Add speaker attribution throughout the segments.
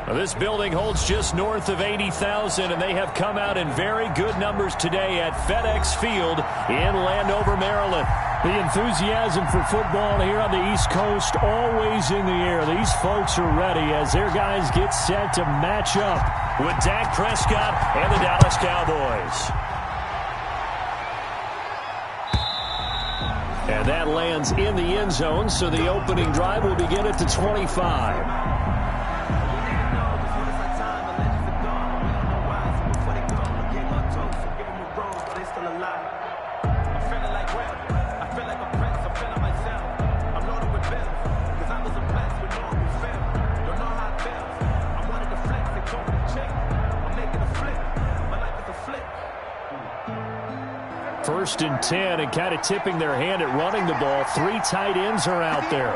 Speaker 1: Well, this building holds just north of 80,000, and they have come out in very good numbers today at FedEx Field in Landover, Maryland.
Speaker 2: The enthusiasm for football here on the East Coast always in the air. These folks are ready as their guys get set to match up
Speaker 1: with Dak Prescott and the Dallas Cowboys. And that lands in the end zone, so the opening drive will begin at the 25. First and 10, and kind of tipping their hand at running the ball. 3 tight ends are out there.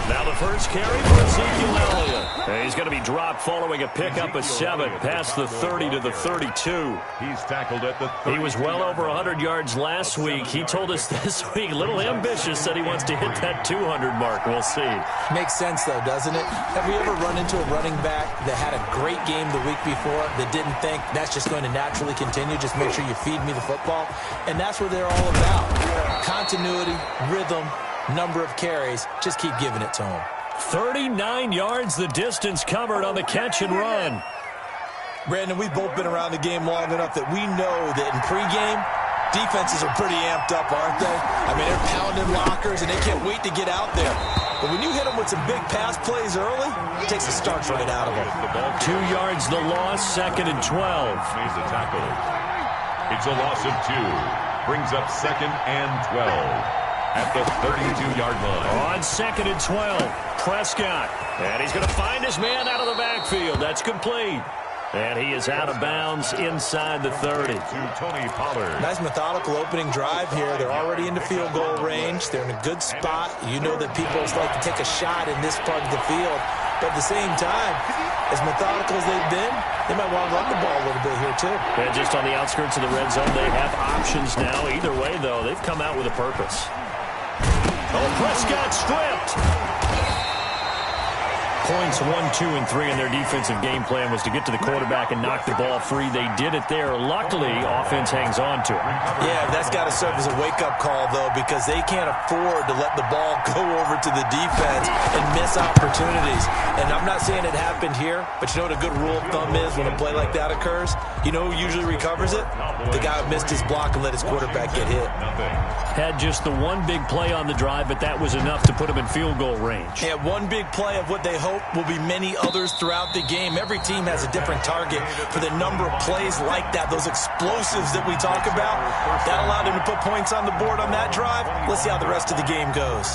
Speaker 1: Now the first carry for Ezekiel Elliott. He's going to be dropped following a pickup of 7 past the 30 to the 32.
Speaker 3: He's tackled at the 30.
Speaker 1: He was well over 100 yards last week. He told us this week, a little ambitious, said he wants to hit that 200 mark. We'll see.
Speaker 4: Makes sense, though, doesn't it? Have we ever run into a running back that had a great game the week before that didn't think that's just going to naturally continue? Just make sure you feed me the football. And that's what they're all about. Continuity, rhythm, number of carries. Just keep giving it to them.
Speaker 1: 39 yards the distance covered on the catch and run.
Speaker 4: Brandon, we've both been around the game long enough that we know that in pregame, defenses are pretty amped up, aren't they? I mean, they're pounding lockers, and they can't wait to get out there. But when you hit them with some big pass plays early, it takes the starch right out of them.
Speaker 1: 2 yards the loss, 2nd and 12.
Speaker 3: He's a tackle. It's a loss of 2. Brings up 2nd and 12. At the 32-yard line.
Speaker 1: On 2nd and 12, Prescott. And he's going to find his man out of the backfield. That's complete. And he is out of bounds inside the 30.
Speaker 3: To Tony Pollard.
Speaker 4: Nice methodical opening drive here. They're already into field goal range. They're in a good spot. You know that people like to take a shot in this part of the field. But at the same time, as methodical as they've been, they might want to run the ball a little bit here, too.
Speaker 1: And just on the outskirts of the red zone, they have options now. Either way, though, they've come out with a purpose. Oh, Prescott stripped. Points 1, 2, and 3 in their defensive game plan was to get to the quarterback and knock the ball free. They did it there. Luckily, offense hangs on to it.
Speaker 4: Yeah, that's got to serve as a wake-up call, though, because they can't afford to let the ball go over to the defense and miss opportunities. And I'm not saying it happened here, but you know what a good rule of thumb is when a play like that occurs? You know who usually recovers it? The guy who missed his block and let his quarterback get hit.
Speaker 1: Had just the one big play on the drive, but that was enough to put him in field goal range.
Speaker 4: Yeah, one big play of what they hope will be many others throughout the game. Every team has a different target for the number of plays like that, those explosives that we talk about. That allowed him to put points on the board on that drive. Let's see how the rest of the game goes.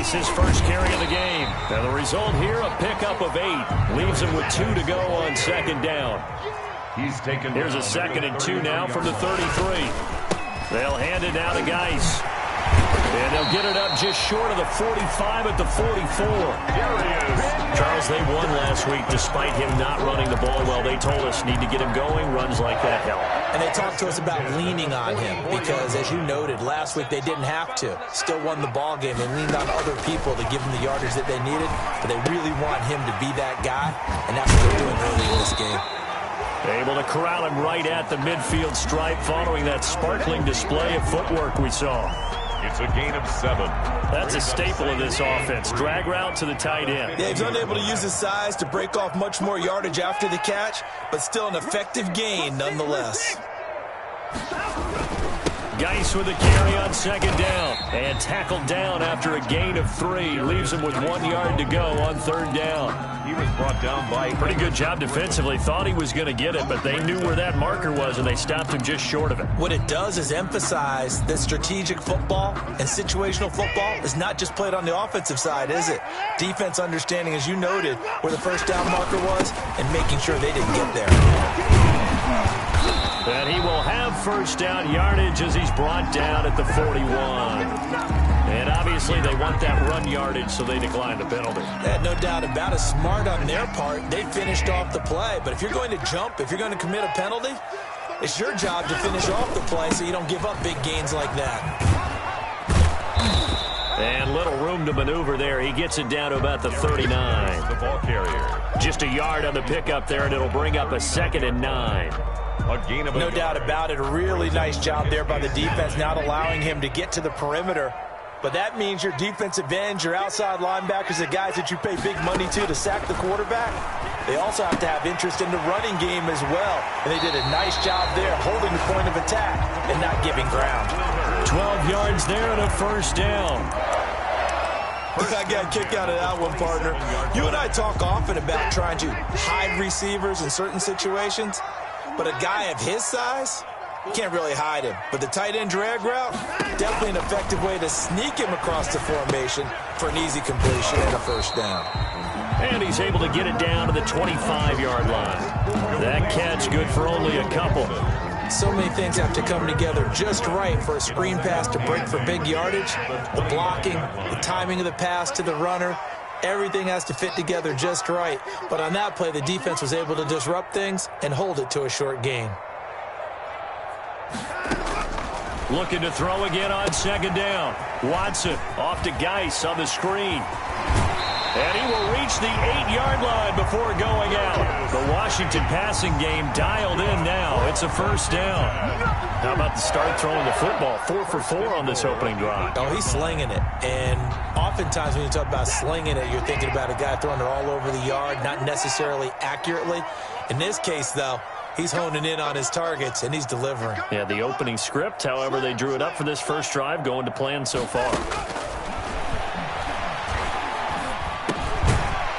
Speaker 1: His first carry of the game. Now the result here, a pickup of 8. Leaves him with 2 to go on 2nd down. Here's a 2nd and 2 now from the 33. They'll hand it now to Geis. And they'll get it up just short of the 45 at the 44.
Speaker 3: Here he is.
Speaker 1: Charles, they won last week despite him not running the ball well. They told us need to get him going. Runs like that help.
Speaker 4: And they talked to us about leaning on him because, as you noted, last week they didn't have to. Still won the ball game. They leaned on other people to give them the yardage that they needed, but they really want him to be that guy, and that's what they're doing early in this game.
Speaker 1: Able to corral him right at the midfield stripe following that sparkling display of footwork we saw.
Speaker 3: It's a gain of 7.
Speaker 1: That's a staple of this offense. Drag route to the tight end.
Speaker 4: Yeah, he's unable to use his size to break off much more yardage after the catch, but still an effective gain nonetheless.
Speaker 2: Geis with a carry on second down. And tackled down after a gain of 3. Leaves him with 1 yard to go on third down.
Speaker 3: He was brought down by...
Speaker 2: Pretty good job defensively. Thought he was going to get it, but they knew where that marker was, and they stopped him just short of it.
Speaker 4: What it does is emphasize that strategic football and situational football is not just played on the offensive side, is it? Defense understanding, as you noted, where the first down marker was and making sure they didn't get there.
Speaker 2: And he will have first down yardage as he's brought down at the 41. And obviously they want that run yardage, so they declined the penalty.
Speaker 4: No doubt about it. Smart on their part. They finished off the play. But if you're going to jump, if you're going to commit a penalty, it's your job to finish off the play so you don't give up big gains like that.
Speaker 2: And little room to maneuver there. He gets it down to about the 39.
Speaker 3: The ball carrier.
Speaker 2: Just a yard on the pickup there, and it'll bring up a 2nd and 9.
Speaker 3: A gain of
Speaker 4: no doubt about it. A really nice job there by the defense, not allowing him to get to the perimeter. But that means your defensive ends, your outside linebackers, the guys that you pay big money to sack the quarterback, they also have to have interest in the running game as well. And they did a nice job there holding the point of attack and not giving ground.
Speaker 2: 12 yards there and a first down.
Speaker 4: I got a kick out of that one, partner. You and I talk often about trying to hide receivers in certain situations, but a guy of his size, you can't really hide him. But the tight end drag route, definitely an effective way to sneak him across the formation for an easy completion and a first down.
Speaker 2: And he's able to get it down to the 25-yard line. That catch good for only a couple.
Speaker 4: So many things have to come together just right for a screen pass to break for big yardage. The blocking, the timing of the pass to the runner, everything has to fit together just right. But on that play, the defense was able to disrupt things and hold it to a short gain.
Speaker 2: Looking to throw again on second down. Watson off to Geis on the screen. And he will reach the 8-yard line before going out. The Washington passing game dialed in now. It's a first down. How about the start throwing the football? 4 for 4 on this opening drive.
Speaker 4: Oh, he's slinging it. And oftentimes when you talk about slinging it, you're thinking about a guy throwing it all over the yard, not necessarily accurately. In this case, though, he's honing in on his targets, and he's delivering.
Speaker 2: Yeah, the opening script, however, they drew it up for this first drive, going to plan so far.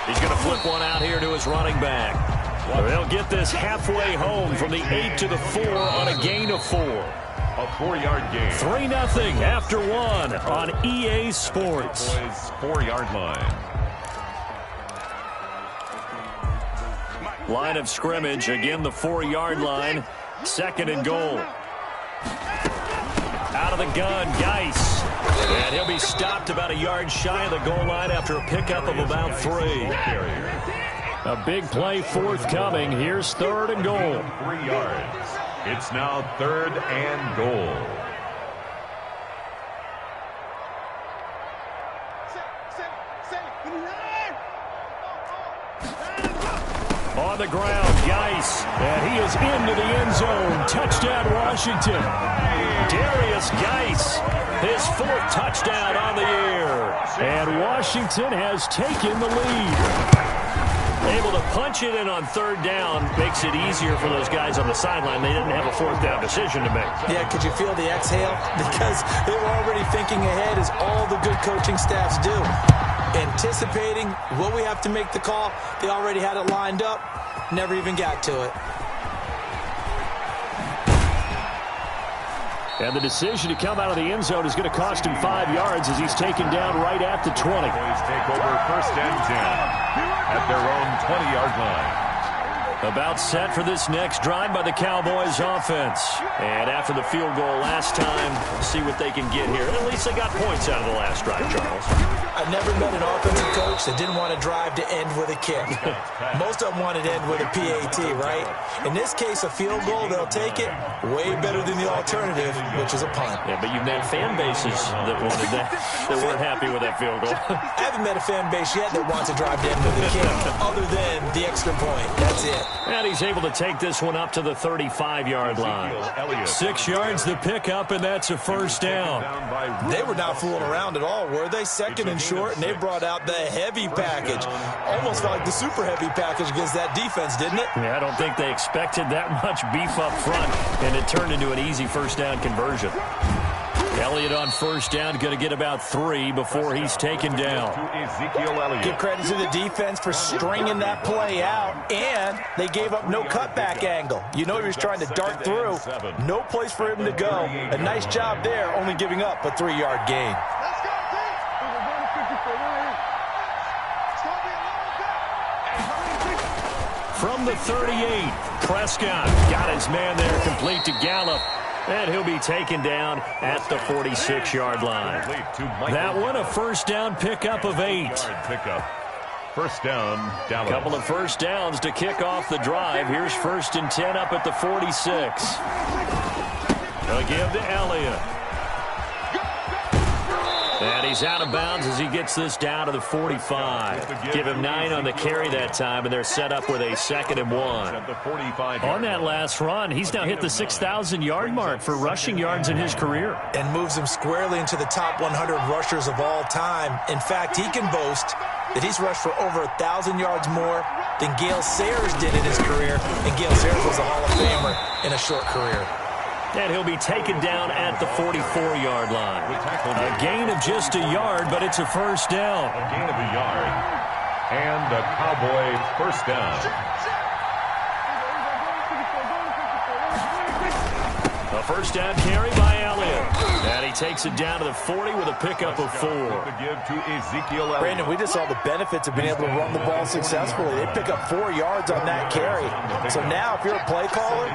Speaker 2: He's going to flip one out here to his running back. They'll get this halfway home from the 8 to the 4 on a gain of 4.
Speaker 3: A 4-yard gain.
Speaker 2: 3-0 after 1 on EA Sports.
Speaker 3: 4-yard line.
Speaker 2: Line of scrimmage, again the 4-yard line. 2nd and goal. Out of the gun, Geis. And he'll be stopped about a yard shy of the goal line after a pickup of about 3. A big play forthcoming. Here's 3rd and goal.
Speaker 3: 3 yards. It's now 3rd and goal.
Speaker 2: On the ground, Geis. And he is into the end zone. Touchdown, Washington. Darius Geis, his 4th touchdown on the year. And Washington has taken the lead. Able to punch it in on 3rd down makes it easier for those guys on the sideline. They didn't have a 4th down decision to make.
Speaker 4: Yeah, could you feel the exhale? Because they were already thinking ahead, as all the good coaching staffs do. Anticipating what we have to make the call. They already had it lined up. Never even got to it.
Speaker 2: And the decision to come out of the end zone is going to cost him 5 yards as he's taken down right at the 20.
Speaker 3: Boys take over 1st and 10 at their own 20-yard line.
Speaker 2: About set for this next drive by the Cowboys offense. And after the field goal last time, see what they can get here. At least they got points out of the last drive, Charles.
Speaker 4: I've never met an offensive coach that didn't want to drive to end with a kick. Most of them wanted to end with a PAT, right? In this case, a field goal, they'll take it. Way better than the alternative, which is a punt.
Speaker 2: Yeah, but you've met fan bases that wanted that weren't happy with that field goal.
Speaker 4: I haven't met a fan base yet that wants to drive to end with a kick, other than the extra point. That's it.
Speaker 1: And he's able to take this one up to the 35-yard line.
Speaker 2: 6 yards the pickup, and that's a first down.
Speaker 4: They were not fooling around at all, were they? Second and short, and they brought out the heavy package. Almost like the super heavy package against that defense, didn't it?
Speaker 1: Yeah, I don't think they expected that much beef up front, and it turned into an easy first down conversion. Elliott on first down, going to get about 3 before he's taken down.
Speaker 4: Give credit to the defense for stringing that play out, and they gave up no cutback angle. You know he was trying to dart through. No place for him to go. A nice job there, only giving up a 3-yard gain.
Speaker 1: From the 38, Prescott got his man there complete to Gallup. And he'll be taken down at the 46-yard line. That one, a first down pickup of 8.
Speaker 3: First down, Dallas.
Speaker 1: Couple of first downs to kick off the drive. Here's 1st and 10 up at the 46. They'll give to Elliott. And he's out of bounds as he gets this down to the 45. Give him 9 on the carry that time, and they're set up with a 2nd and 1.
Speaker 2: On that last run, he's now hit the 6,000-yard mark for rushing yards in his career.
Speaker 4: And moves him squarely into the top 100 rushers of all time. In fact, he can boast that he's rushed for over 1,000 yards more than Gale Sayers did in his career. And Gale Sayers was a Hall of Famer in a short career.
Speaker 1: And he'll be taken down at the 44-yard line. A gain of just a yard, but it's a first down.
Speaker 3: A gain of a yard. And a Cowboy first down.
Speaker 1: A first down carry by Elliott. And he takes it down to the 40 with a pickup of 4.
Speaker 4: Brandon, we just saw the benefits of being able to run the ball successfully. They pick up 4 yards on that carry. So now if you're a play caller,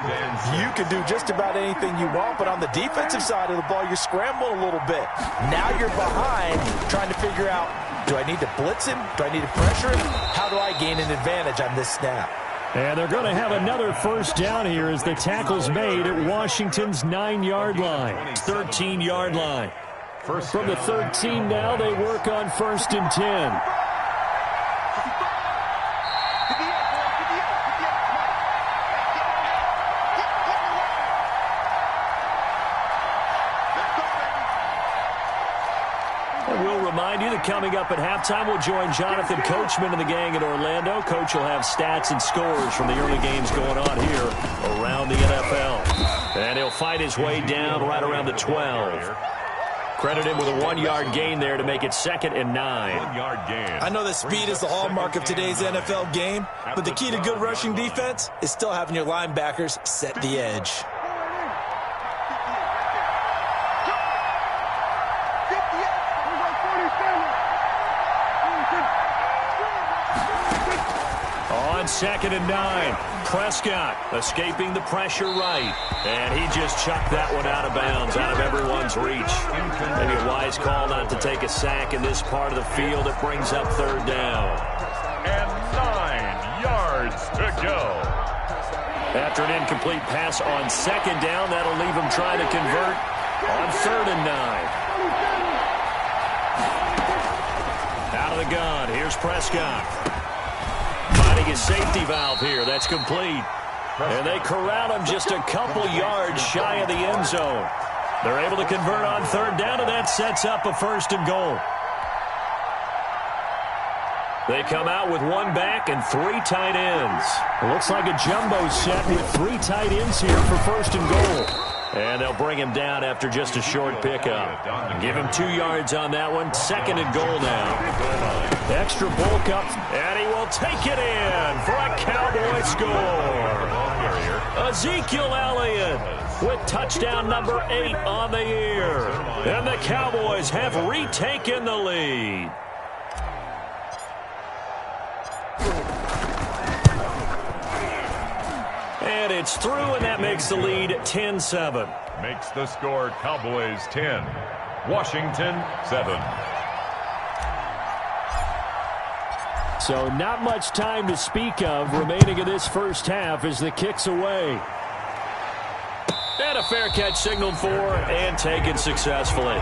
Speaker 4: you can do just about anything you want. But on the defensive side of the ball, you're scrambling a little bit. Now you're behind trying to figure out, do I need to blitz him? Do I need to pressure him? How do I gain an advantage on this snap?
Speaker 2: And they're going to have another first down here as the tackle's made at Washington's 9-yard line. 13-yard line. From the 13 now, they work on 1st and 10.
Speaker 1: Remind you that coming up at halftime, we'll join Jonathan Coachman and the gang in Orlando. Coach will have stats and scores from the early games going on here around the NFL. And he'll fight his way down right around the 12. Credit him with a 1-yard gain there to make it 2nd and 9.
Speaker 3: 1-yard gain.
Speaker 4: I know that speed is the hallmark of today's NFL game, but the key to good rushing defense is still having your linebackers set the edge.
Speaker 1: On 2nd and 9, Prescott escaping the pressure right. And he just chucked that one out of bounds, out of everyone's reach. Maybe a wise call not to take a sack in this part of the field. It brings up 3rd down.
Speaker 3: And 9 yards to go.
Speaker 1: After an incomplete pass on 2nd down, that'll leave him trying to convert on 3rd and 9. Out of the gun, here's Prescott. Finding his safety valve here. That's complete. And they corral him just a couple yards shy of the end zone. They're able to convert on 3rd down, and that sets up a 1st and goal. They come out with 1 back and 3 tight ends.
Speaker 2: It looks like a jumbo set with 3 tight ends here for 1st and goal.
Speaker 1: And they'll bring him down after just a short pickup. Give him 2 yards on that one. 2nd and goal now. Extra bulk up, and he will take it in for a Cowboy score. Ezekiel Elliott with touchdown number 8 on the year. And the Cowboys have retaken the lead. And it's through, and that makes the lead 10-7.
Speaker 3: Makes the score Cowboys 10, Washington 7.
Speaker 2: So not much time to speak of remaining in this first half as the kick's away.
Speaker 1: And a fair catch signaled for and taken successfully.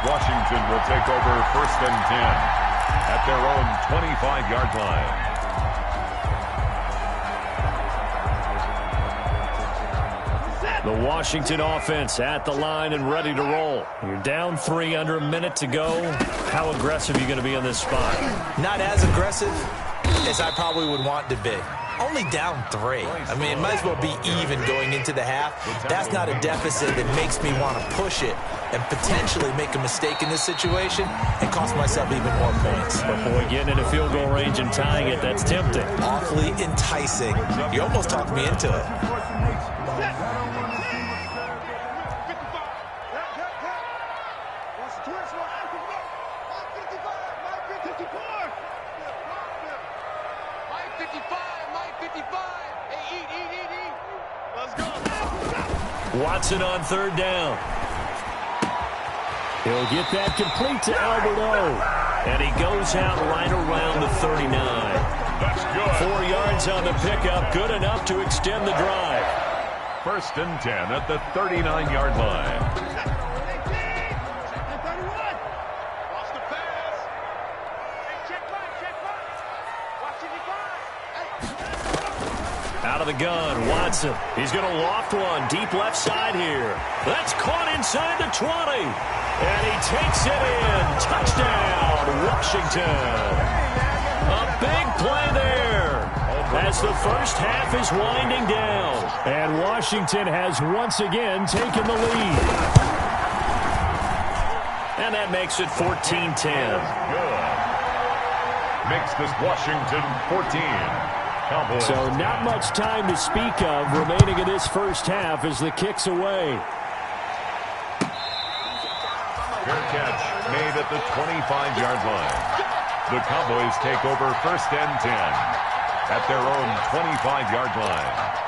Speaker 3: Washington will take over 1st and 10 at their own 25-yard line.
Speaker 2: The Washington offense at the line and ready to roll. You're down 3, under a minute to go. How aggressive are you going to be in this spot?
Speaker 4: Not as aggressive as I probably would want to be. Only down 3. I mean, it might as well be even going into the half. That's not a deficit that makes me want to push it and potentially make a mistake in this situation and cost myself even more points.
Speaker 2: But boy, getting into field goal range and tying it, that's tempting.
Speaker 4: Awfully enticing. You almost talked me into it.
Speaker 2: Watson on 3rd down. He'll get that complete to Alberto. And he goes out right around the 39.
Speaker 3: That's good.
Speaker 2: 4 yards on the pickup, good enough to extend the drive.
Speaker 3: 1st and 10 at the 39-yard line.
Speaker 2: Out of the gun, Watson. He's going to loft one deep left side here. That's caught inside the 20. And he takes it in. Touchdown, Washington. A big play there as the first half is winding down. And Washington has once again taken the lead. And that makes it 14-10.
Speaker 3: Good. Makes this Washington 14. Cowboys.
Speaker 2: So not much time to speak of remaining in this first half as the kick's away.
Speaker 3: Fair catch made at the 25-yard line. The Cowboys take over 1st and 10 at their own 25-yard line.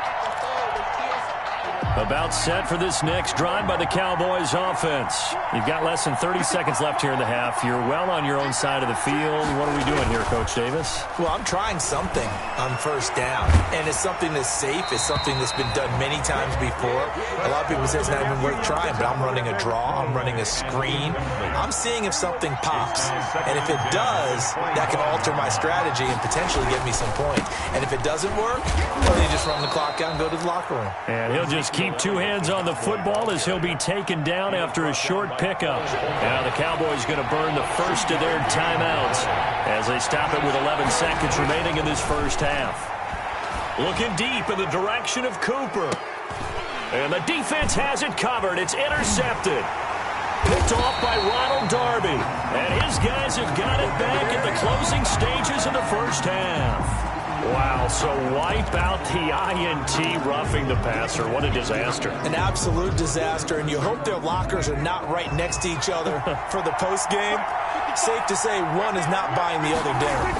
Speaker 2: About set for this next drive by the Cowboys offense. You've got less than 30 seconds left here in the half. You're well on your own side of the field. What are we doing here, Coach Davis?
Speaker 4: Well, I'm trying something on 1st down, and it's something that's safe. It's something that's been done many times before. A lot of people say it's not even worth trying, but I'm running a draw. I'm running a screen. I'm seeing if something pops, and if it does, that can alter my strategy and potentially get me some points. And if it doesn't work, well, you just run the clock out and go to the locker room.
Speaker 2: And he'll just keep 2 hands on the football as he'll be taken down after a short pickup. Now the Cowboys going to burn the first of their timeouts as they stop it with 11 seconds remaining in this first half. Looking deep in the direction of Cooper. And the defense has it covered. It's intercepted. Picked off by Ronald Darby. And his guys have got it back at the closing stages of the first half. Wow, so wipe out the INT roughing the passer. What a disaster.
Speaker 4: An absolute disaster, and you hope their lockers are not right next to each other for the postgame. Safe to say one is not buying the other dinner.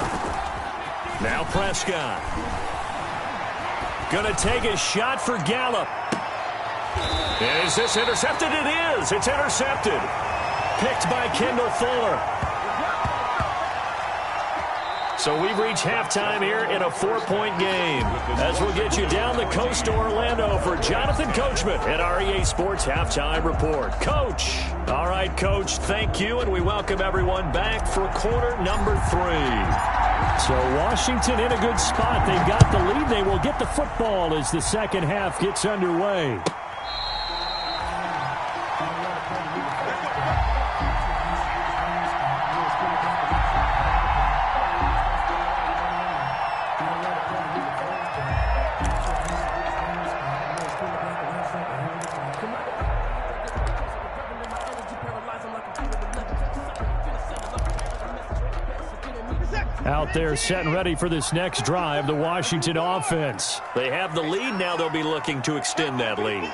Speaker 2: Now Prescott. Gonna take a shot for Gallup. Is this intercepted? It is. It's intercepted. Picked by Kendall Fuller. So we've reached halftime here in a 4-point game. As we'll get you down the coast to Orlando for Jonathan Coachman at our EA Sports Halftime Report. Coach. All right, Coach, thank you, and we welcome everyone back for quarter number 3. So Washington in a good spot. They've got the lead. They will get the football as the second half gets underway. Out there set and ready for this next drive, the Washington offense. They have the lead. Now they'll be looking to extend that lead.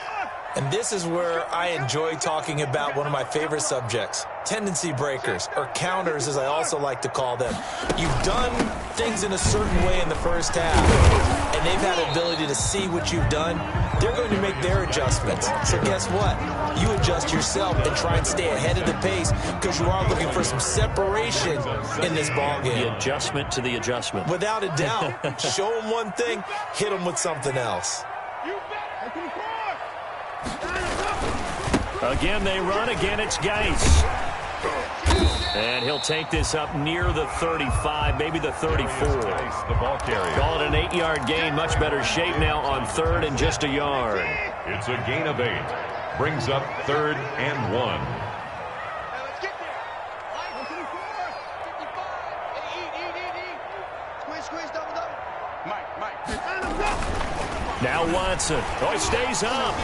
Speaker 4: And this is where I enjoy talking about one of my favorite subjects, tendency breakers, or counters as I also like to call them. You've done things in a certain way in the first half, and they've had the ability to see what you've done. They're going to make their adjustments. So guess what? You adjust yourself and try and stay ahead of the pace because you are looking for some separation in this ballgame.
Speaker 2: The adjustment to the adjustment.
Speaker 4: Without a doubt. Show them one thing, hit them with something else.
Speaker 2: Again, they run. Again, it's Geis. And he'll take this up near the 35, maybe the 34.
Speaker 3: The ball carrier.
Speaker 2: Call it an 8-yard gain. Much better shape now on 3rd and just a yard.
Speaker 3: It's a gain of 8. Brings up 3rd and 1.
Speaker 2: Now Watson. Oh, he stays up.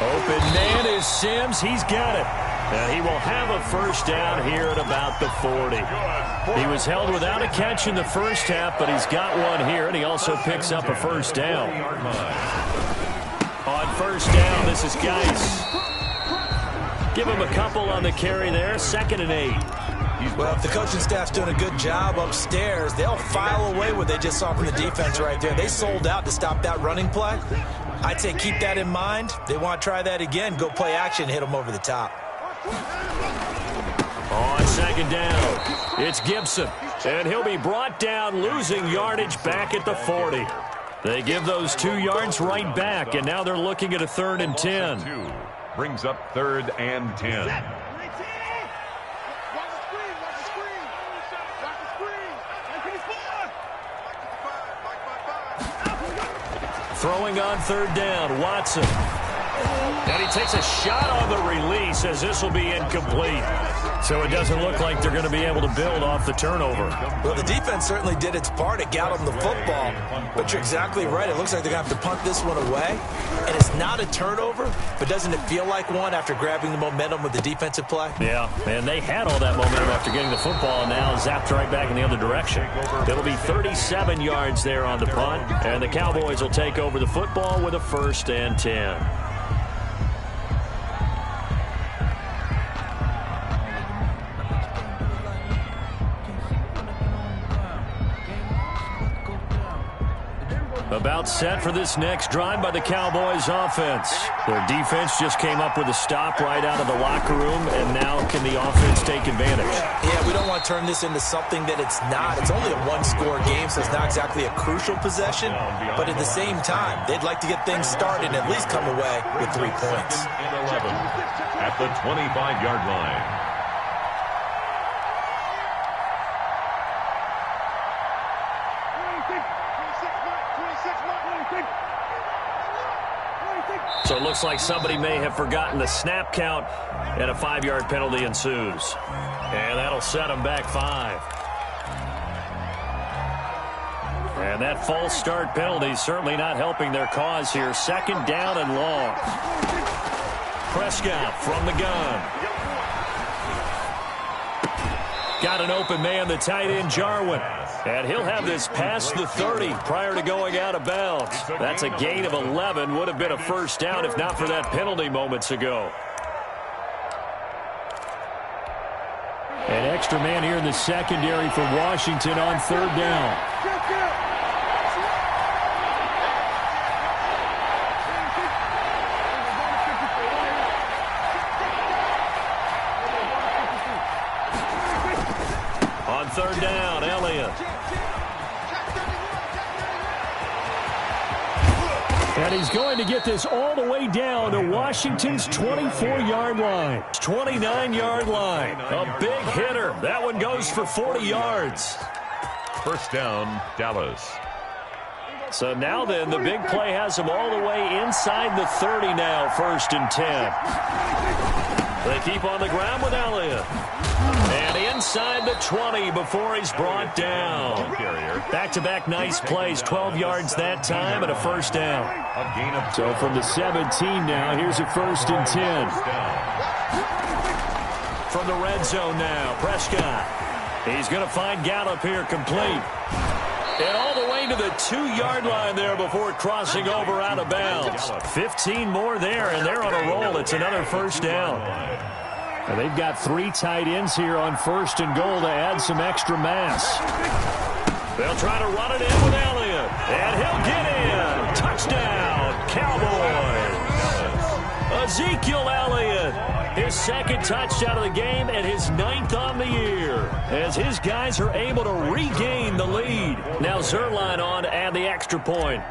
Speaker 2: Open man is Sims. He's got it. And he will have a first down here at about the 40. He was held without a catch in the first half, but he's got one here, and he also picks up a first down. On first down, this is Geis. Give him a couple on the carry there. 2nd and 8.
Speaker 4: Well, if the coaching staff's doing a good job upstairs, they'll file away what they just saw from the defense right there. They sold out to stop that running play. I'd say keep that in mind. They want to try that again. Go play action, hit them over the top.
Speaker 2: On 2nd down, it's Gibson. And he'll be brought down, losing yardage back at the 40. They give those 2 yards right back, and now they're looking at a 3rd and 10.
Speaker 3: Brings up 3rd and 10.
Speaker 2: Throwing on 3rd down, Watson. And he takes a shot on the release as this will be incomplete. So it doesn't look like they're going to be able to build off the turnover.
Speaker 4: Well, the defense certainly did its part. It got them the football. But you're exactly right. It looks like they're going to have to punt this one away. And it's not a turnover, but doesn't it feel like one after grabbing the momentum with the defensive play?
Speaker 2: Yeah, and they had all that momentum after getting the football, and now zapped right back in the other direction. It'll be 37 yards there on the punt, and the Cowboys will take over the football with a 1st and 10. About set for this next drive by the Cowboys offense. Their defense just came up with a stop right out of the locker room, and now can the offense take advantage?
Speaker 4: Yeah, we don't want to turn this into something that it's not. It's only a 1-score game, so it's not exactly a crucial possession. But at the same time, they'd like to get things started and at least come away with 3 points.
Speaker 3: 11 at the 25-yard line.
Speaker 2: So it looks like somebody may have forgotten the snap count, and a 5-yard penalty ensues. And that'll set them back 5. And that false start penalty certainly not helping their cause here. 2nd down and long. Prescott from the gun. Got an open man, the tight end, Jarwin. And he'll have this past the 30 prior to going out of bounds. That's a gain of 11. Would have been a first down if not for that penalty moments ago. An extra man here in the secondary for Washington on 3rd down. On 3rd down, Elliott. And he's going to get this all the way down to Washington's 24-yard line. 29-yard line. A big hitter. That one goes for 40 yards.
Speaker 3: First down, Dallas.
Speaker 2: So now then, the big play has them all the way inside the 30 now, 1st and 10. They keep on the ground with Elliott. And inside the 20 before he's brought down. Back-to-back nice plays, 12 yards that time and a first down. So from the 17 now, here's a 1st and 10. From the red zone now, Prescott. He's going to find Gallup here complete. And all the way to the 2-yard line there before crossing over out of bounds. 15 more there, and they're on a roll. It's another first down. And they've got 3 tight ends here on 1st and goal to add some extra mass. They'll try to run it in with Elliott. And he'll get in. Touchdown, Cowboys. Ezekiel Elliott. His 2nd touchdown of the game and his 9th on the year. As his guys are able to regain the lead. Now Zerline on to add the extra point.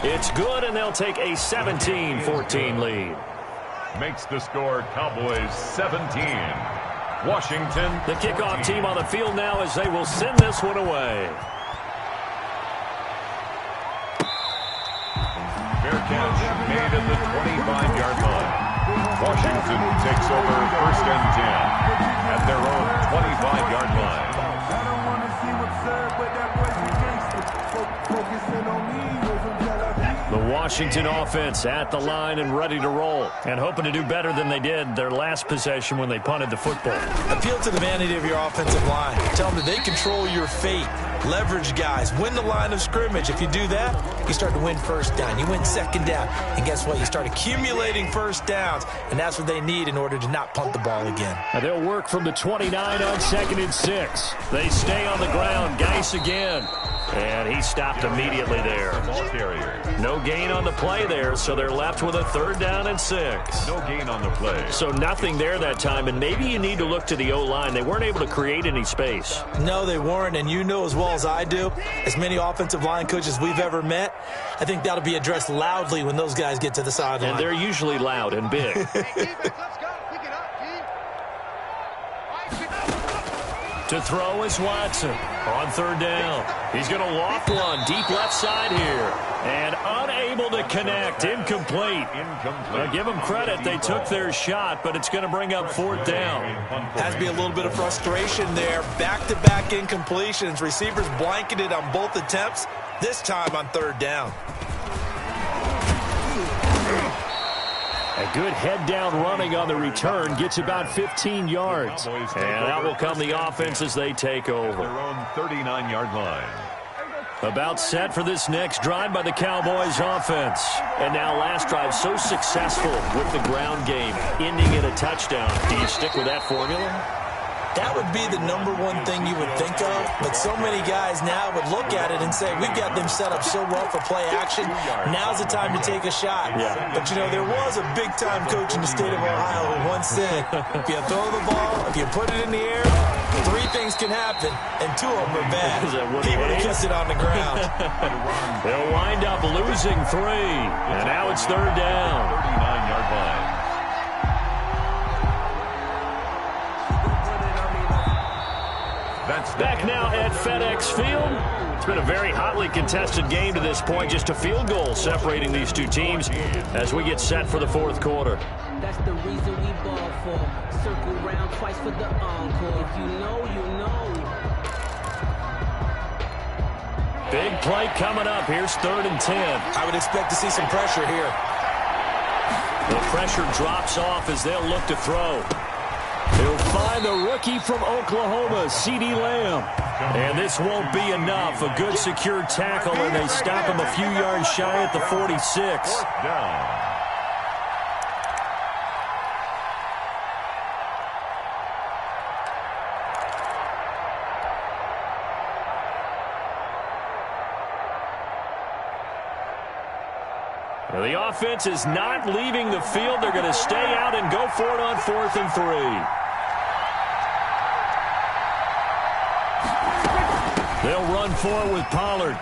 Speaker 2: It's good, and they'll take a 17-14 lead.
Speaker 3: Makes the score Cowboys 17. Washington.
Speaker 2: The kickoff team on the field now as they will send this one away.
Speaker 3: at the 25-yard line. Washington takes over 1st and 10 at their own 25-yard line.
Speaker 5: I don't want to see what's up, but that boy's a gangster. Focusing on me,
Speaker 2: the Washington offense at the line and ready to roll, and hoping to do better than they did their last possession when they punted the football.
Speaker 4: Appeal to the vanity of your offensive line. Tell them that they control your fate. Leverage guys. Win the line of scrimmage. If you do that, you start to win first down. You win second down. And guess what? You start accumulating first downs, and that's what they need in order to not punt the ball again.
Speaker 2: Now they'll work from the 29 on 2nd and 6. They stay on the ground. Geis again. And he stopped immediately there. No gain on the play there, so they're left with a 3rd down and 6.
Speaker 3: No gain on the play.
Speaker 2: So nothing there that time, and maybe you need to look to the O-line. They weren't able to create any space.
Speaker 4: No, they weren't, and you know as well as I do, as many offensive line coaches we've ever met, I think that'll be addressed loudly when those guys get to the sideline.
Speaker 2: And they're usually loud and big. To throw is Watson on 3rd down. He's going to loft one deep left side here. And unable to connect. Incomplete. Now, give them credit. They took their shot, but it's going to bring up 4th down.
Speaker 4: Has to be a little bit of frustration there. Back-to-back incompletions. Receivers blanketed on both attempts, this time on 3rd down.
Speaker 2: A good head-down running on the return gets about 15 yards. And that will come the offense as they take over.
Speaker 3: Their own 39-yard line.
Speaker 2: About set for this next drive by the Cowboys offense. And now last drive so successful with the ground game, ending in a touchdown. Do you stick with that formula?
Speaker 4: That would be the #1 thing you would think of, but so many guys now would look at it and say, we've got them set up so well for play action, now's the time to take a shot.
Speaker 2: Yeah.
Speaker 4: But, you know, there was a big-time coach in the state of Ohio who once said, if you throw the ball, if you put it in the air, 3 things can happen, and 2 of them are bad. He would have kept it on the ground.
Speaker 2: They'll wind up losing 3, and now it's 3rd down.
Speaker 3: 39-yard line.
Speaker 2: Back now at FedEx Field. It's been a very hotly contested game to this point. Just a field goal separating these two teams as we get set for the 4th quarter.
Speaker 6: That's the reason we ball for. Circle round twice for the encore. If you know, you know.
Speaker 2: Big play coming up. Here's 3rd and 10.
Speaker 4: I would expect to see some pressure here.
Speaker 2: The pressure drops off as they'll look to throw. They'll find the rookie from Oklahoma, C.D. Lamb. And this won't be enough. A good secure tackle, and they stop him a few yards shy at the 46.
Speaker 3: 4th down.
Speaker 2: Now, the offense is not leaving the field. They're going to stay out and go for it on 4th and 3. They'll run for it with Pollard.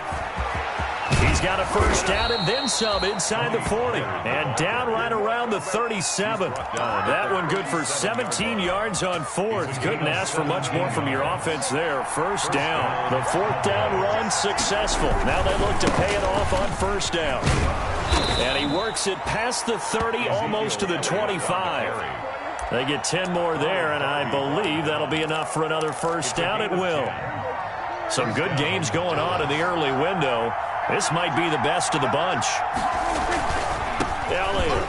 Speaker 2: He's got a 1st down and then some inside the 40. And down right around the 37. That one good for 17 yards on 4th. Couldn't ask for much more from your offense there. 1st down. The 4th down run successful. Now they look to pay it off on 1st down. And he works it past the 30, almost to the 25. They get 10 more there, and I believe that'll be enough for another 1st down. It will. Some good games going on in the early window. This might be the best of the bunch. Elliott.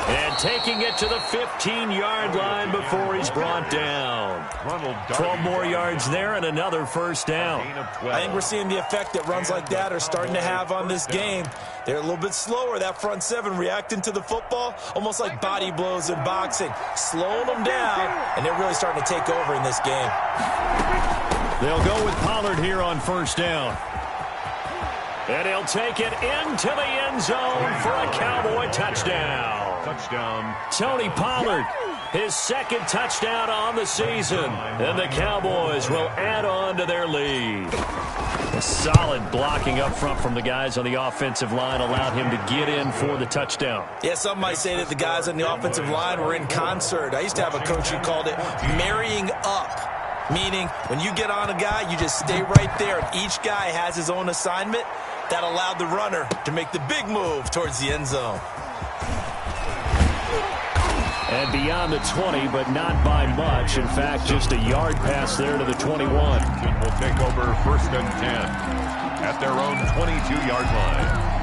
Speaker 2: And taking it to the 15-yard line before he's brought down. 12 more yards there and another 1st down.
Speaker 4: I think we're seeing the effect that runs like that are starting to have on this game. They're a little bit slower, that front 7, reacting to the football, almost like body blows in boxing. Slowing them down, and they're really starting to take over in this game.
Speaker 2: They'll go with Pollard here on 1st down. And he'll take it into the end zone for a Cowboy touchdown.
Speaker 3: Touchdown.
Speaker 2: Tony Pollard, his 2nd touchdown on the season. And the Cowboys will add on to their lead. A solid blocking up front from the guys on the offensive line allowed him to get in for the touchdown.
Speaker 4: Yeah, some might say that the guys on the offensive line were in concert. I used to have a coach who called it marrying up. Meaning, when you get on a guy, you just stay right there, and each guy has his own assignment. That allowed the runner to make the big move towards the end zone.
Speaker 2: And beyond the 20, but not by much. In fact, just a yard pass there to the 21.
Speaker 3: Washington will take over 1st and 10 at their own 22-yard line.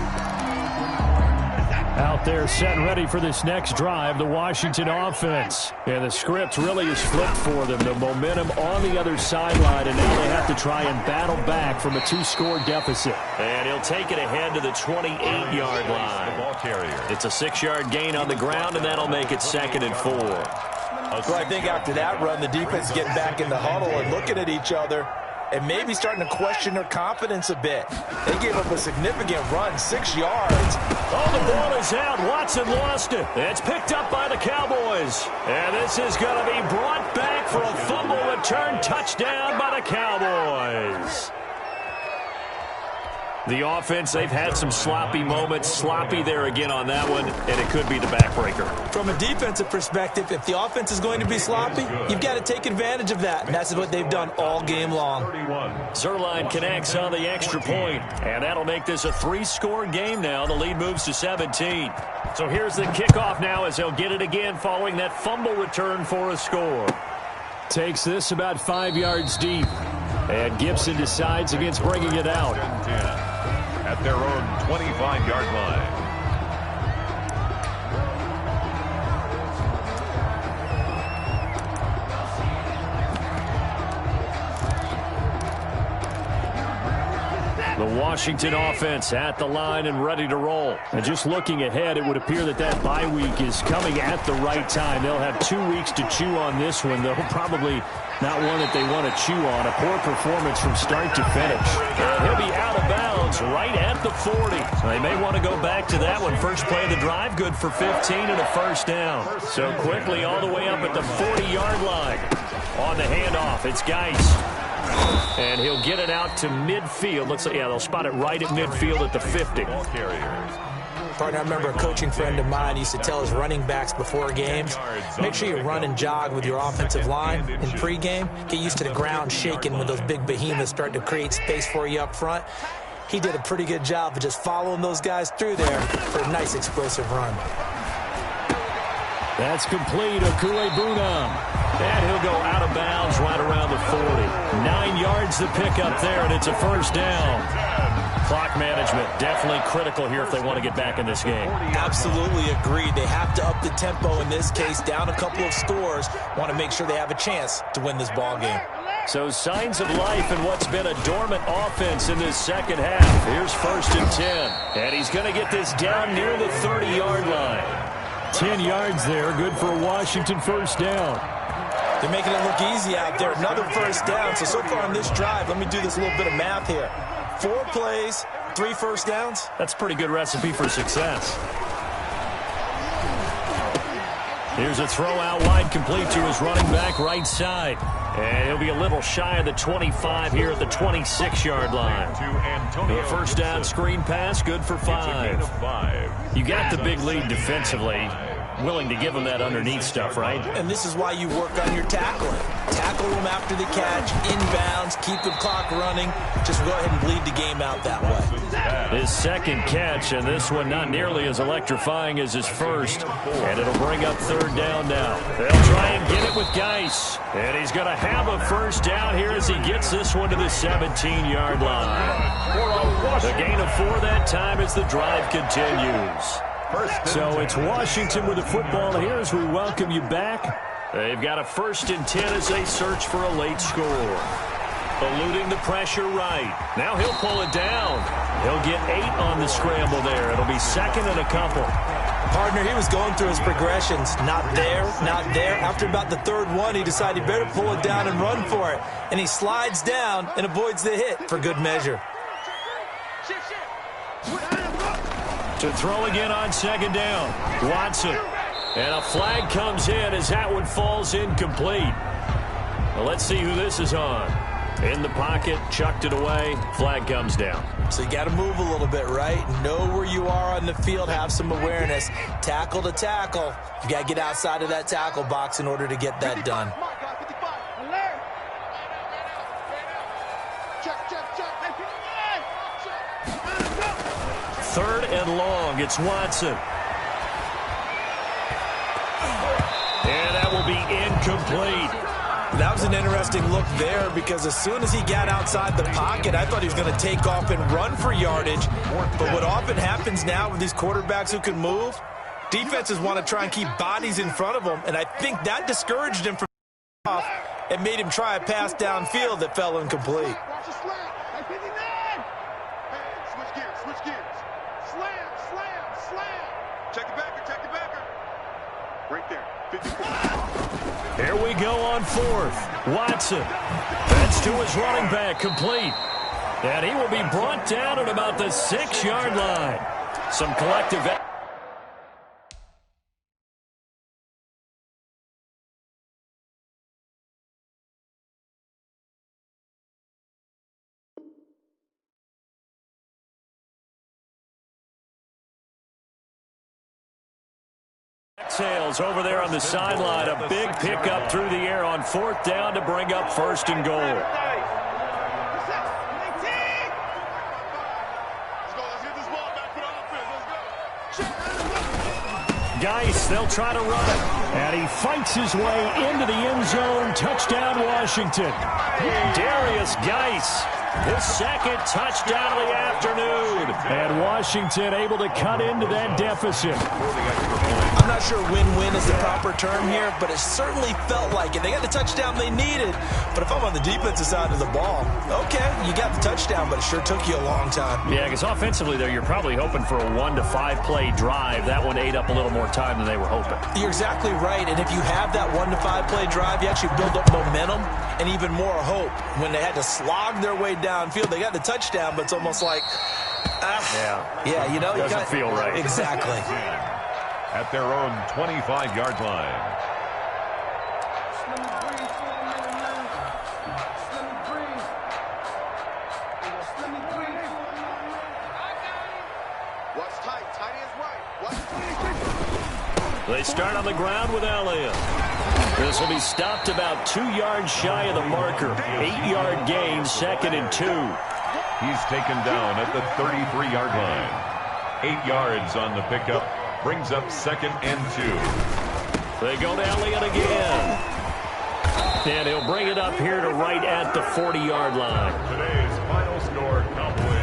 Speaker 2: Out there set and ready for this next drive, the Washington offense. And the script really is flipped for them. The momentum on the other sideline, and now they have to try and battle back from a 2-score deficit.
Speaker 1: And he'll take it ahead to the 28-yard line.
Speaker 3: The ball carrier.
Speaker 1: It's a 6-yard gain on the ground, and that'll make it 2nd and 4.
Speaker 4: Well, I think after that run, the defense is getting back in the huddle and looking at each other and maybe starting to question their confidence a bit. They gave up a significant run, 6 yards.
Speaker 2: Oh, the ball is out. Watson lost it. It's picked up by the Cowboys. And this is going to be brought back for a fumble return touchdown by the Cowboys.
Speaker 1: The offense, they've had some sloppy moments. Sloppy there again on that one, and it could be the backbreaker.
Speaker 4: From a defensive perspective, if the offense is going to be sloppy, you've got to take advantage of that, and that's what they've done all game long.
Speaker 1: Zerline connects on the extra point, and that'll make this a 3-score game now. The lead moves to 17.
Speaker 2: So here's the kickoff now as they'll get it again following that fumble return for a score. Takes this about 5 yards deep. And Gibson decides against bringing it out.
Speaker 3: At their own 25-yard line.
Speaker 2: The Washington offense at the line and ready to roll. And just looking ahead, it would appear that that bye week is coming at the right time. They'll have 2 weeks to chew on this one, though probably not one that they want to chew on. A poor performance from start to finish.
Speaker 1: And he'll be out of bounds right at the 40. So they may want to go back to that one. First play of the drive, good for 15 and a 1st down. So quickly all the way up at the 40-yard line. On the handoff, it's Geis. And he'll get it out to midfield. Looks like, yeah, they'll spot it right at midfield at the 50.
Speaker 4: Partner, I remember a coaching friend of mine used to tell his running backs before games, make sure you run and jog with your offensive line in pregame. Get used to the ground shaking when those big behemoths start to create space for you up front. He did a pretty good job of just following those guys through there for a nice explosive run.
Speaker 2: That's complete. Okue-Bunam.
Speaker 1: And he'll go out of bounds right around the 40.
Speaker 2: 9 yards to pick up there, and it's a 1st down. Clock management definitely critical here if they want to get back in this game.
Speaker 4: Absolutely agreed. They have to up the tempo in this case, down a couple of scores. Want to make sure they have a chance to win this ball game.
Speaker 2: So signs of life in what's been a dormant offense in this second half. Here's 1st and 10. And he's going to get this down near the 30-yard line. 10 yards there, good for a Washington 1st down.
Speaker 4: They're making it look easy out there. Another 1st down. So far on this drive, let me do this little bit of math here. 4 plays, 3 1st downs.
Speaker 2: That's a pretty good recipe for success. Here's a throw out wide, complete to his running back right side. And he'll be a little shy of the 25 here at the 26-yard line. The 1st down screen pass, good for 5. You got the big lead defensively. Willing to give them that underneath stuff, right?
Speaker 4: And this is why you work on your tackling. Tackle them after the catch, inbounds, keep the clock running. Just go ahead and bleed the game out that way.
Speaker 2: His 2nd catch, and this one not nearly as electrifying as his 1st. And it'll bring up 3rd down now. They'll try and get it with Geis. And he's going to have a 1st down here as he gets this one to the 17-yard line. The gain of 4 that time as the drive continues. So it's Washington with the football here as we welcome you back. They've got a 1st and 10 as they search for a late score. Eluding the pressure right. Now he'll pull it down. He'll get 8 on the scramble there. It'll be 2nd and a couple.
Speaker 4: Partner, he was going through his progressions. Not there, not there. After about the 3rd one, he decided he better pull it down and run for it. And he slides down and avoids the hit for good measure.
Speaker 2: To throw again on 2nd down. Watson. And a flag comes in as that one falls incomplete. Well, let's see who this is on. In the pocket, chucked it away. Flag comes down.
Speaker 4: So you got to move a little bit, right? Know where you are on the field. Have some awareness. Tackle to tackle. You got to get outside of that tackle box in order to get that done.
Speaker 1: long. It's Watson. And that will be incomplete.
Speaker 4: That was an interesting look there because as soon as he got outside the pocket, I thought he was going to take off and run for yardage. But what often happens now with these quarterbacks who can move, defenses want to try and keep bodies in front of them, and I think that discouraged him from off and made him try a pass downfield that fell incomplete.
Speaker 7: Watch the slam. Hey, 59. Hey, switch gears. Slam. Check the backer. Right there. 54.
Speaker 1: Here we go on fourth. Watson. That's to his running back, complete. And he will be brought down at about the 6-yard line. Some collective... Exhales over there on the sideline. A big pickup through the air on fourth down to bring up first and goal.
Speaker 7: Let's get this ball back for the offense.
Speaker 2: Geis, they'll try to run it. And he fights his way into the end zone. Touchdown, Washington.
Speaker 1: Darius Geis, his second touchdown of the afternoon.
Speaker 2: And Washington able to cut into that deficit.
Speaker 4: I'm not sure win-win is the proper term here, but it certainly felt like it. They got the touchdown they needed, but if I'm on the defensive side of the ball, okay, you got the touchdown, but it sure took you a long time.
Speaker 1: Yeah, because offensively there, you're probably hoping for a 1 to 5 play drive. That one ate up a little more time than they were hoping.
Speaker 4: You're exactly right, and if you have that 1 to 5 play drive, you actually build up momentum and even more hope. When they had to slog their way downfield, they got the touchdown, but it's almost like, yeah, you know,
Speaker 1: doesn't feel right.
Speaker 4: Exactly.
Speaker 3: At their own 25-yard line.
Speaker 7: Watch tight ends right. Watch
Speaker 1: They start on the ground with Elliott. This will be stopped about 2 yards shy of the marker. 8-yard gain, 2nd and 2.
Speaker 3: He's taken down at the 33-yard line. 8 yards on the pickup. Brings up 2nd and 2.
Speaker 1: They go to Elliott again. And he'll bring it up here to right at the 40-yard line.
Speaker 3: Today's final score, Cowboys